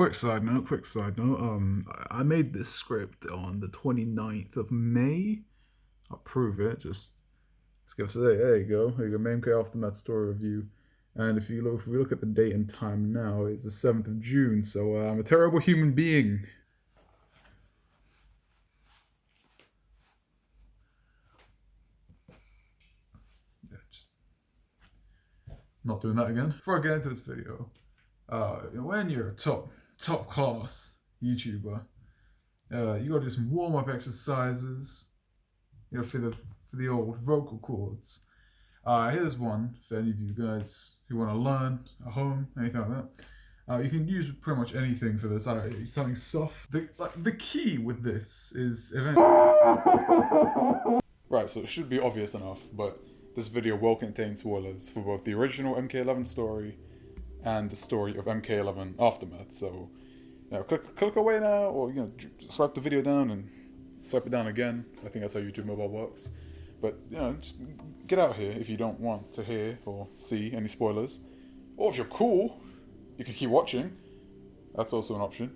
Quick side note. I made this script on the 29th of May. I'll prove it. Just go say, there you go. Here you go, MK Aftermath story review. And if we look at the date and time now, it's the 7th of June. So I'm a terrible human being. Yeah, just not doing that again. Before I get into this video, when you're a top class YouTuber, you gotta do some warm up exercises, for the old vocal cords. Here's one for any of you guys who want to learn at home, anything like that. You can use pretty much anything for this. Something soft. The key with this is right. So it should be obvious enough, but this video will contain spoilers for both the original MK11 story and the story of MK11 Aftermath. So, click away now, or swipe the video down and swipe it down again. I think that's how YouTube Mobile works. But just get out here if you don't want to hear or see any spoilers. Or if you're cool, you can keep watching. That's also an option.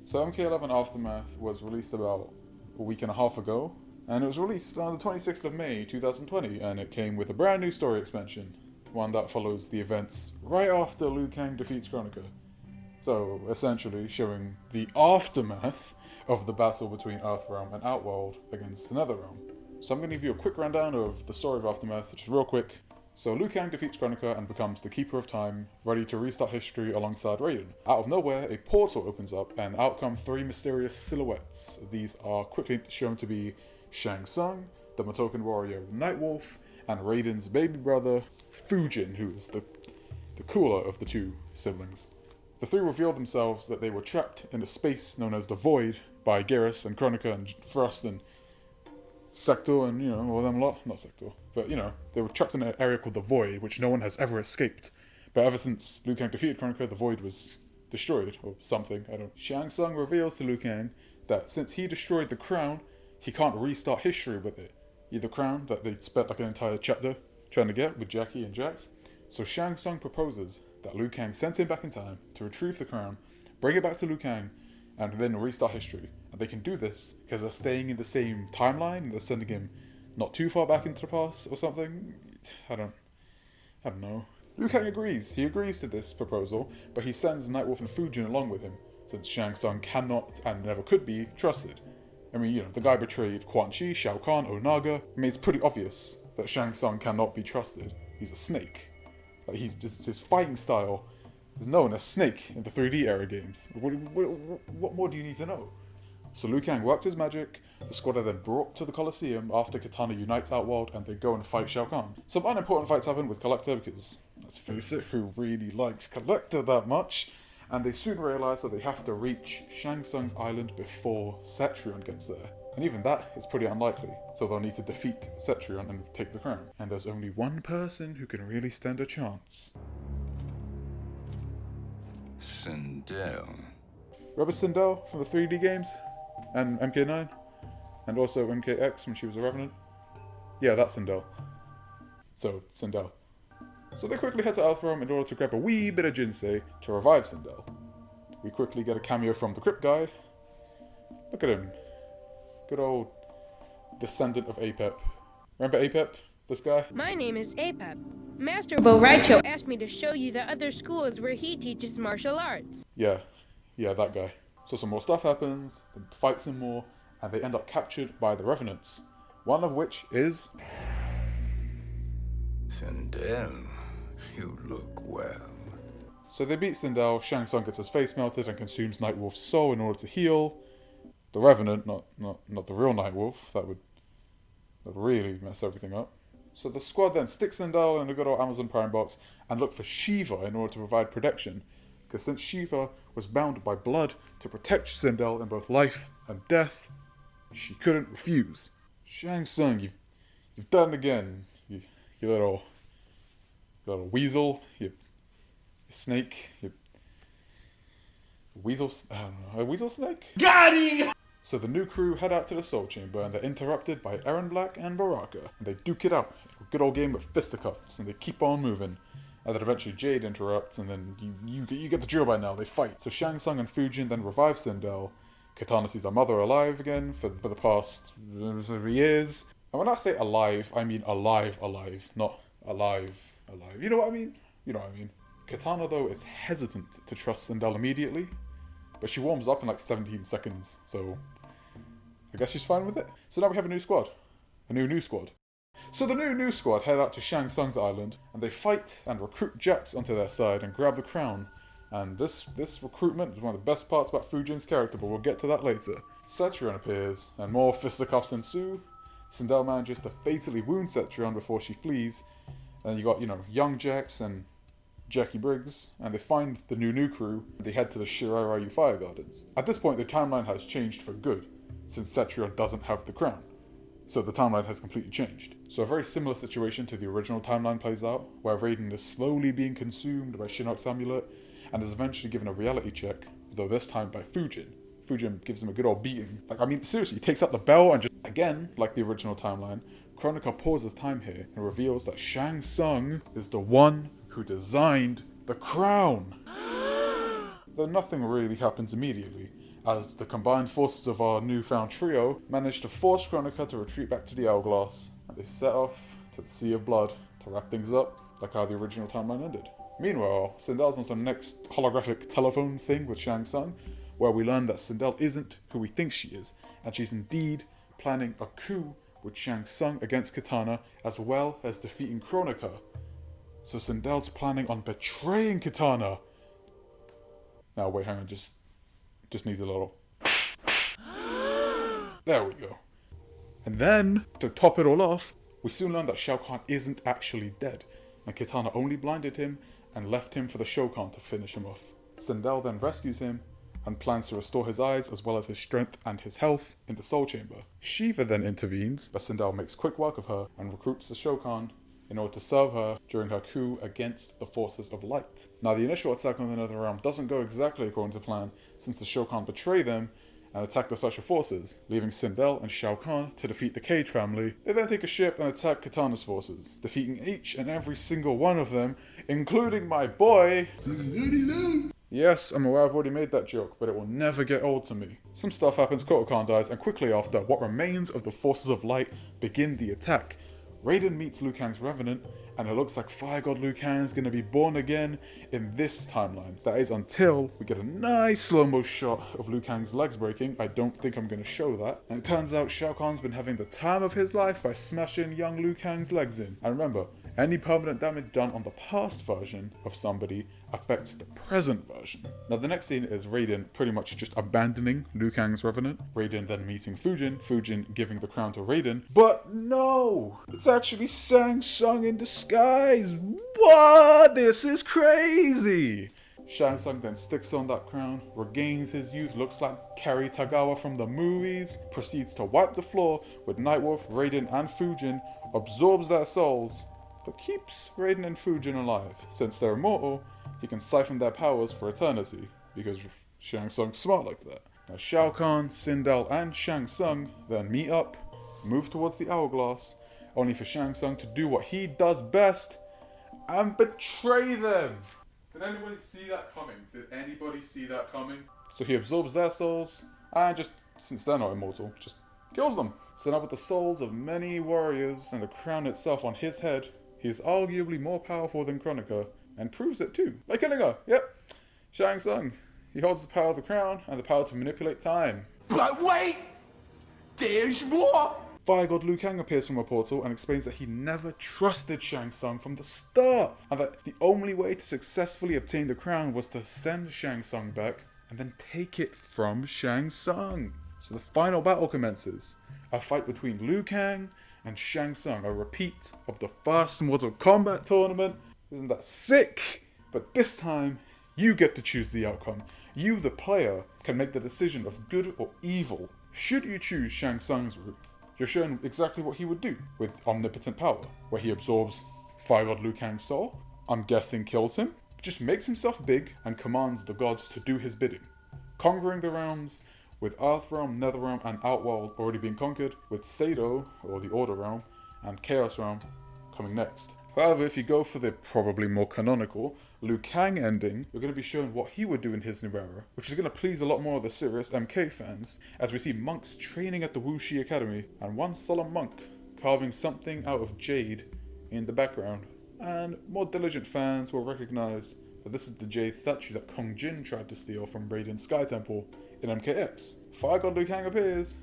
So MK11 Aftermath was released about a week and a half ago, and it was released on the 26th of May 2020, and it came with a brand new story expansion, one that follows the events right after Liu Kang defeats Kronika. So essentially showing the aftermath of the battle between Earthrealm and Outworld against the Netherrealm. So I'm going to give you a quick rundown of the story of Aftermath, which is real quick. So Liu Kang defeats Kronika and becomes the Keeper of Time, ready to restart history alongside Raiden. Out of nowhere, a portal opens up and out come three mysterious silhouettes. These are quickly shown to be Shang, the Motoken warrior Nightwolf, and Raiden's baby brother, Fujin, who is the cooler of the two siblings. The three reveal themselves that they were trapped in a space known as the Void by Geras and Kronika and Frost and Sector and, all them lot. Not Sector, but, they were trapped in an area called the Void, which no one has ever escaped. But ever since Liu Kang defeated Kronika, the Void was destroyed, or something, I don't know. Shang Tsung reveals to Liu Kang that since he destroyed the crown, he can't restart history with it. The crown that they spent like an entire chapter trying to get with Jackie and Jax. So Shang Tsung proposes that Liu Kang sends him back in time to retrieve the crown, bring it back to Liu Kang, and then restart history. And they can do this because they're staying in the same timeline and they're sending him not too far back into the past or something. I don't know. Liu Kang agrees. He agrees to this proposal, but he sends Nightwolf and Fujin along with him, since Shang Tsung cannot and never could be trusted. I mean, the guy betrayed Quan Chi, Shao Kahn, Onaga. I mean, it's pretty obvious that Shang Tsung cannot be trusted. He's a snake. His fighting style is known as Snake in the 3D era games. What more do you need to know? So Liu Kang works his magic, the squad are then brought to the Colosseum after Katana unites Outworld and they go and fight Shao Kahn. Some unimportant fights happen with Collector because, let's face it, who really likes Collector that much? And they soon realise that they have to reach Shang Tsung's island before Cetrion gets there. And even that is pretty unlikely, so they'll need to defeat Cetrion and take the crown. And there's only one person who can really stand a chance. Sindel. Remember Sindel from the 3D games? And MK9? And also MKX when she was a Revenant? Yeah, that's Sindel. So, Sindel. So they quickly head to Earthrealm in order to grab a wee bit of Jinsei to revive Sindel. We quickly get a cameo from the Crypt guy. Look at him. Good old descendant of Apep. Remember Apep? This guy? My name is Apep. Master Boraicho asked me to show you the other schools where he teaches martial arts. Yeah, that guy. So some more stuff happens, they fight some more, and they end up captured by the Revenants. One of which is... Sindel, you look well. So they beat Sindel, Shang Tsung gets his face melted and consumes Nightwolf's soul in order to heal. The Revenant, not the real Nightwolf, that would really mess everything up. So the squad then sticks Sindel in the good old Amazon Prime box and look for Shiva in order to provide protection. Because since Shiva was bound by blood to protect Sindel in both life and death, she couldn't refuse. Shang Tsung, you've done it again, you little weasel, you snake, you weasel, I don't know, a weasel snake? Got him! So the new crew head out to the Soul Chamber and they're interrupted by Eren Black and Baraka. And they duke it out, a good old game of fisticuffs, and they keep on moving. And then eventually Jade interrupts, and then you get the drill by now. They fight. So Shang Tsung and Fujin then revive Sindel. Kitana sees her mother alive again for the past years. And when I say alive, I mean alive, not alive. You know what I mean? You know what I mean. Kitana, though, is hesitant to trust Sindel immediately, but she warms up in like 17 seconds, so I guess she's fine with it. So now we have a new squad. A new squad. So the new squad head out to Shang Tsung's island, and they fight and recruit Jax onto their side and grab the crown. And this recruitment is one of the best parts about Fujin's character, but we'll get to that later. Cetrion appears, and more fisticuffs ensue. Sindel manages to fatally wound Cetrion before she flees. And you got, young Jax and Jackie Briggs, and they find the new crew. They head to the Shirarayu Fire Gardens. At this point, the timeline has changed for good, since Cetrion doesn't have the crown. So the timeline has completely changed. So a very similar situation to the original timeline plays out, where Raiden is slowly being consumed by Shinnok's amulet, and is eventually given a reality check, though this time by Fujin. Fujin gives him a good old beating. Seriously, he takes out the bell and just, again, like the original timeline, Kronika pauses time here and reveals that Shang Tsung is the one who designed the crown. Though nothing really happens immediately, as the combined forces of our newfound trio manage to force Kronika to retreat back to the Hourglass, and they set off to the Sea of Blood to wrap things up, like how the original timeline ended. Meanwhile, Sindel's on the next holographic telephone thing with Shang Tsung, where we learn that Sindel isn't who we think she is, and she's indeed planning a coup with Shang Tsung against Kitana, as well as defeating Kronika. So Sindel's planning on betraying Kitana. Now wait, hang on, just needs a little. There we go. And then, to top it all off, we soon learn that Shao Kahn isn't actually dead, and Kitana only blinded him and left him for the Shokan to finish him off. Sindel then rescues him and plans to restore his eyes as well as his strength and his health in the Soul Chamber. Shiva then intervenes, but Sindel makes quick work of her and recruits the Shokan in order to serve her during her coup against the forces of light. Now, the initial attack on the Nether Realm doesn't go exactly according to plan, since the Shokan betray them and attack the special forces, leaving Sindel and Shao Kahn to defeat the Cage family. They then take a ship and attack Kitana's forces, defeating each and every single one of them, including my boy. Yes, I'm aware I've already made that joke, but it will never get old to me. Some stuff happens, Kotal Kahn dies, and quickly after, what remains of the forces of light begin the attack. Raiden meets Liu Kang's Revenant, and it looks like Fire God Liu Kang is going to be born again in this timeline. That is until we get a nice slow-mo shot of Liu Kang's legs breaking. I don't think I'm going to show that. And it turns out Shao Kahn's been having the time of his life by smashing young Liu Kang's legs in. And remember, any permanent damage done on the past version of somebody affects the present version. Now the next scene is Raiden pretty much just abandoning Liu Kang's Revenant. Raiden then meeting Fujin giving the crown to Raiden. But no! It's actually Shang Tsung in disguise! What? This is crazy! Shang Tsung then sticks on that crown, regains his youth, looks like Cary Tagawa from the movies, proceeds to wipe the floor with Nightwolf, Raiden and Fujin, absorbs their souls, but keeps Raiden and Fujin alive. Since they're immortal, he can siphon their powers for eternity, because Shang Tsung's smart like that. Now Shao Kahn, Sindel and Shang Tsung then meet up, move towards the Hourglass, only for Shang Tsung to do what he does best, and betray them! Did anybody see that coming? So he absorbs their souls, and just, since they're not immortal, just kills them. So now with the souls of many warriors and the crown itself on his head, he is arguably more powerful than Kronika, and proves it too, by killing her. Yep, Shang Tsung. He holds the power of the crown and the power to manipulate time. But wait! There's more! Fire God Liu Kang appears from a portal and explains that he never trusted Shang Tsung from the start, and that the only way to successfully obtain the crown was to send Shang Tsung back and then take it from Shang Tsung. So the final battle commences, a fight between Liu Kang and Shang Tsung, a repeat of the first Mortal Kombat tournament. Isn't that sick? But this time, you get to choose the outcome. You, the player, can make the decision of good or evil. Should you choose Shang Tsung's route, you're shown exactly what he would do with omnipotent power, where he absorbs Fire God Liu Kang's soul, I'm guessing kills him, just makes himself big and commands the gods to do his bidding, conquering the realms, with Earthrealm, Netherrealm and Outworld already being conquered, with Sado, or the Order Realm, and Chaos Realm coming next. However, if you go for the probably more canonical Liu Kang ending, you're going to be shown what he would do in his new era, which is going to please a lot more of the serious MK fans, as we see monks training at the Wuxi Academy, and one solemn monk carving something out of jade in the background. And more diligent fans will recognize that this is the jade statue that Kang Jin tried to steal from Radiant Sky Temple in MKX. Fire God Liu Kang appears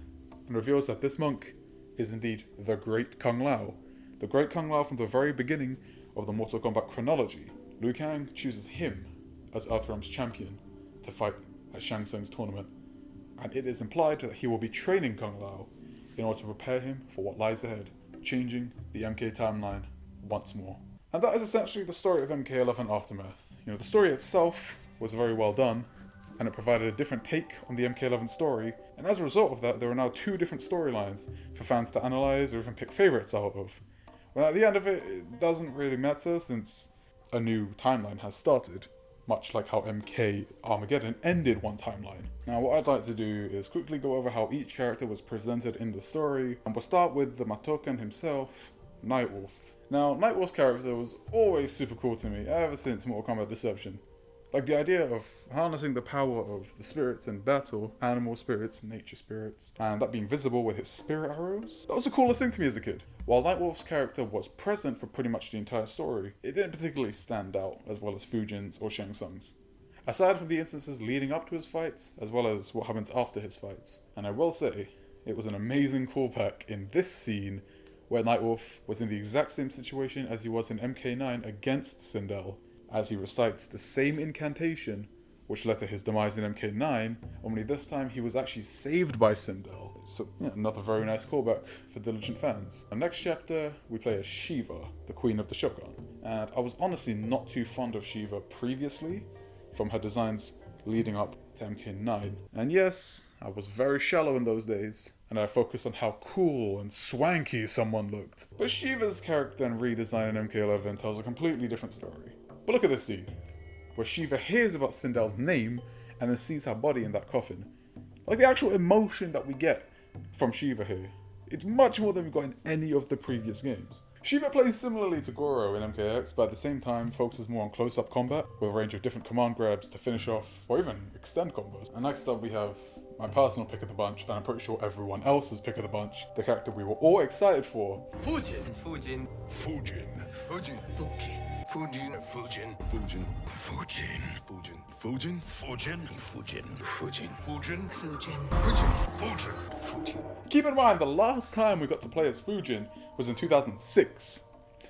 and reveals that this monk is indeed the Great Kung Lao. The Great Kung Lao from the very beginning of the Mortal Kombat chronology. Liu Kang chooses him as Earthrealm's champion to fight at Shang Tsung's tournament, and it is implied that he will be training Kung Lao in order to prepare him for what lies ahead, changing the MK timeline once more. And that is essentially the story of MK11 Aftermath. The story itself was very well done, and it provided a different take on the MK11 story, and as a result of that, there are now two different storylines for fans to analyze or even pick favourites out of. Well, at the end of it, it doesn't really matter since a new timeline has started, much like how MK Armageddon ended one timeline. Now, what I'd like to do is quickly go over how each character was presented in the story, and we'll start with the Matoken himself, Nightwolf. Now, Nightwolf's character was always super cool to me, ever since Mortal Kombat Deception. Like the idea of harnessing the power of the spirits in battle, animal spirits, nature spirits, and that being visible with his spirit arrows. That was the coolest thing to me as a kid. While Nightwolf's character was present for pretty much the entire story, it didn't particularly stand out as well as Fujin's or Shang Tsung's. Aside from the instances leading up to his fights, as well as what happens after his fights. And I will say, it was an amazing callback in this scene where Nightwolf was in the exact same situation as he was in MK9 against Sindel, as he recites the same incantation which led to his demise in MK9, only this time he was actually saved by Sindel. So, yeah, another very nice callback for diligent fans. And next chapter, we play as Shiva, the Queen of the Shogun. And I was honestly not too fond of Shiva previously, from her designs leading up to MK9. And yes, I was very shallow in those days, and I focused on how cool and swanky someone looked. But Shiva's character and redesign in MK11 tells a completely different story. But look at this scene, where Shiva hears about Sindel's name and then sees her body in that coffin. Like the actual emotion that we get from Shiva here, it's much more than we got in any of the previous games. Shiva plays similarly to Goro in MKX, but at the same time focuses more on close-up combat with a range of different command grabs to finish off or even extend combos. And next up we have my personal pick of the bunch, and I'm pretty sure everyone else's pick of the bunch, the character we were all excited for. Fujin. Fujin. Fujin. Fujin. Fujin. Fujin. Fujin. Fujin. Fujin. Fujin. Fujin. Fujin. Fujin. Fujin. Fujin. Fujin. Fujin. Fujin. Keep in mind, the last time we got to play as Fujin was in 2006.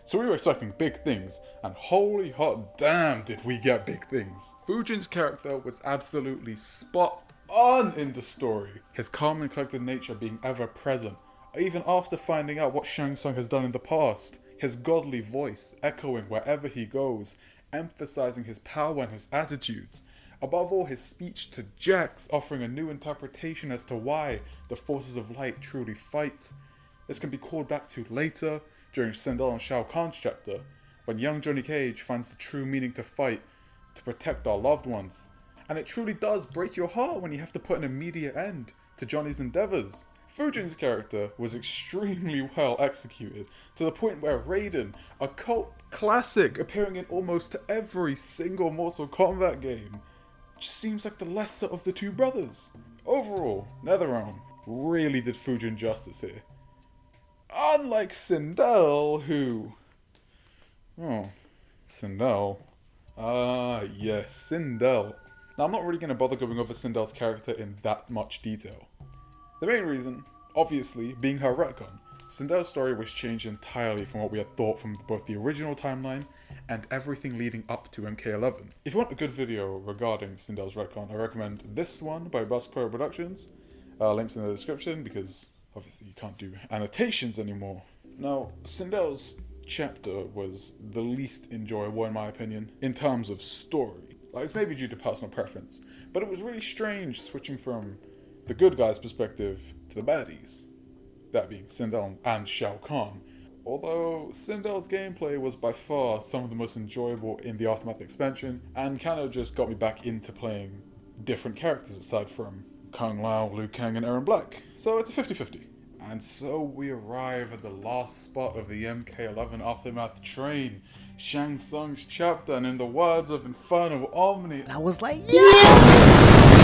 So we were expecting big things, and holy hot damn did we get big things. Fujin's character was absolutely spot on in the story. His calm and collected nature being ever present, even after finding out what Shang Tsung has done in the past. His godly voice echoing wherever he goes, emphasizing his power and his attitudes. Above all, his speech to Jax offering a new interpretation as to why the forces of light truly fight. This can be called back to later, during Sindel and Shao Kahn's chapter, when young Johnny Cage finds the true meaning to fight, to protect our loved ones. And it truly does break your heart when you have to put an immediate end to Johnny's endeavours. Fujin's character was extremely well executed, to the point where Raiden, a cult classic appearing in almost every single Mortal Kombat game, just seems like the lesser of the two brothers. Overall, NetherRealm really did Fujin justice here. Unlike Sindel, who... Oh, Sindel. Yes, Sindel. Now, I'm not really going to bother going over Sindel's character in that much detail. The main reason, obviously, being her retcon. Sindel's story was changed entirely from what we had thought from both the original timeline and everything leading up to MK11. If you want a good video regarding Sindel's retcon, I recommend this one by Buzzcrow Productions. Links in the description, because obviously you can't do annotations anymore. Now, Sindel's chapter was the least enjoyable in my opinion, in terms of story. Like, it's maybe due to personal preference, but it was really strange switching from the good guys' perspective to the baddies, that being Sindel and Shao Kahn. Although Sindel's gameplay was by far some of the most enjoyable in the Aftermath expansion, and kind of just got me back into playing different characters aside from Kung Lao, Liu Kang, and Erron Black. So it's a 50-50. And so we arrive at the last spot of the MK11 Aftermath train, Shang Tsung's chapter, and in the words of Infernal Omni, I was like, yeah!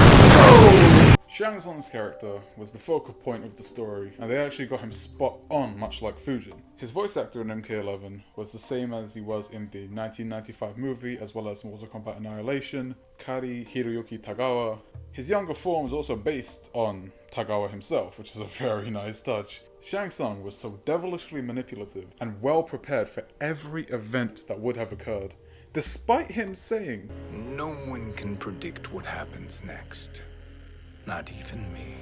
Shang Tsung's character was the focal point of the story, and they actually got him spot on, much like Fujin. His voice actor in MK11 was the same as he was in the 1995 movie, as well as Mortal Kombat Annihilation, Kari Hiroyuki Tagawa. His younger form was also based on Tagawa himself, which is a very nice touch. Shang Tsung was so devilishly manipulative and well prepared for every event that would have occurred, despite him saying, No one can predict what happens next. Not even me.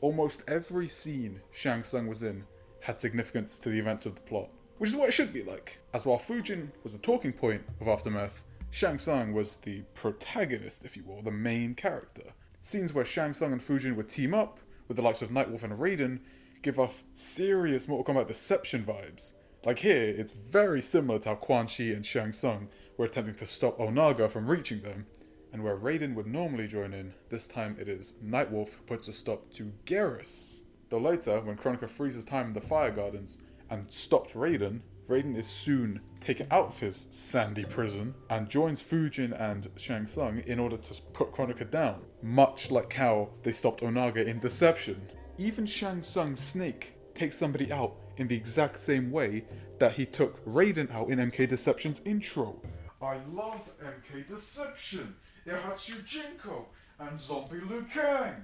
almost every scene Shang Tsung was in had significance to the events of the plot, which is what it should be like. As while Fujin was the talking point of Aftermath, Shang Tsung was the protagonist, if you will, the main character. Scenes where Shang Tsung and Fujin would team up with the likes of Nightwolf and Raiden give off serious Mortal Kombat Deception vibes. Like here, it's very similar to how Quan Chi and Shang Tsung were attempting to stop Onaga from reaching them, and where Raiden would normally join in, this time it is Nightwolf who puts a stop to Geras. Though later, when Kronika freezes time in the Fire Gardens and stops Raiden, Raiden is soon taken out of his sandy prison and joins Fujin and Shang Tsung in order to put Kronika down, much like how they stopped Onaga in Deception. Even Shang Tsung's snake takes somebody out in the exact same way that he took Raiden out in MK Deception's intro. I love MK Deception! It has Shujinko and Zombie Liu Kang!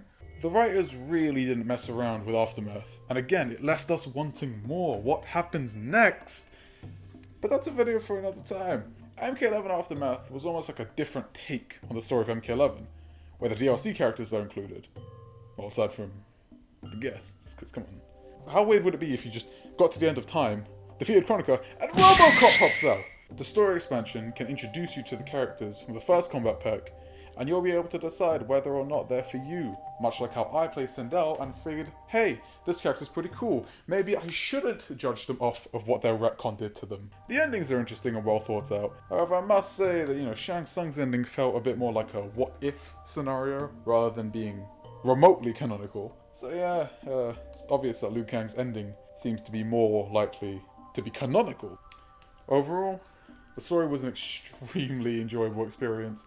The writers really didn't mess around with Aftermath, and again, it left us wanting more. What happens next? But that's a video for another time. MK11 Aftermath was almost like a different take on the story of MK11, where the DLC characters are included. Well, aside from the guests, because come on. How weird would it be if you just got to the end of time, defeated Kronika, and RoboCop pops out? The story expansion can introduce you to the characters from the first combat pack, and you'll be able to decide whether or not they're for you. Much like how I played Sindel and figured, hey, this character's pretty cool, maybe I shouldn't judge them off of what their retcon did to them. The endings are interesting and well thought out. However, I must say that, Shang Tsung's ending felt a bit more like a what-if scenario, rather than being remotely canonical. So yeah, it's obvious that Liu Kang's ending seems to be more likely to be canonical. Overall, the story was an extremely enjoyable experience.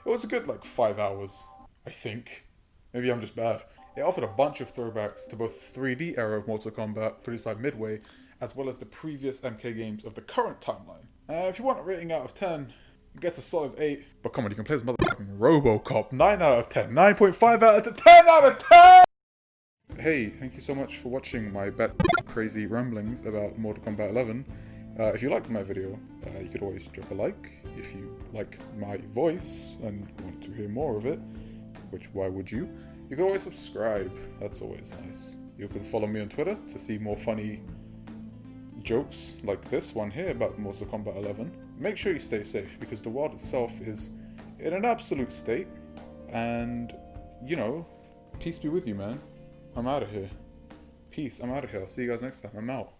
It was a good 5 hours, I think. Maybe I'm just bad. It offered a bunch of throwbacks to both the 3D era of Mortal Kombat produced by Midway, as well as the previous MK games of the current timeline. If you want a rating out of 10, it gets a solid 8. But come on, you can play this motherfucking RoboCop. 9 out of 10. 9.5 out of 10 out of 10! Hey, thank you so much for watching my crazy ramblings about Mortal Kombat 11. If you liked my video, you could always drop a like. If you like my voice and want to hear more of it, which why would you? You can always subscribe, that's always nice. You can follow me on Twitter to see more funny jokes like this one here about Mortal Kombat 11. Make sure you stay safe because the world itself is in an absolute state, and peace be with you, man. I'm out of here. Peace, I'm out of here. I'll see you guys next time. I'm out.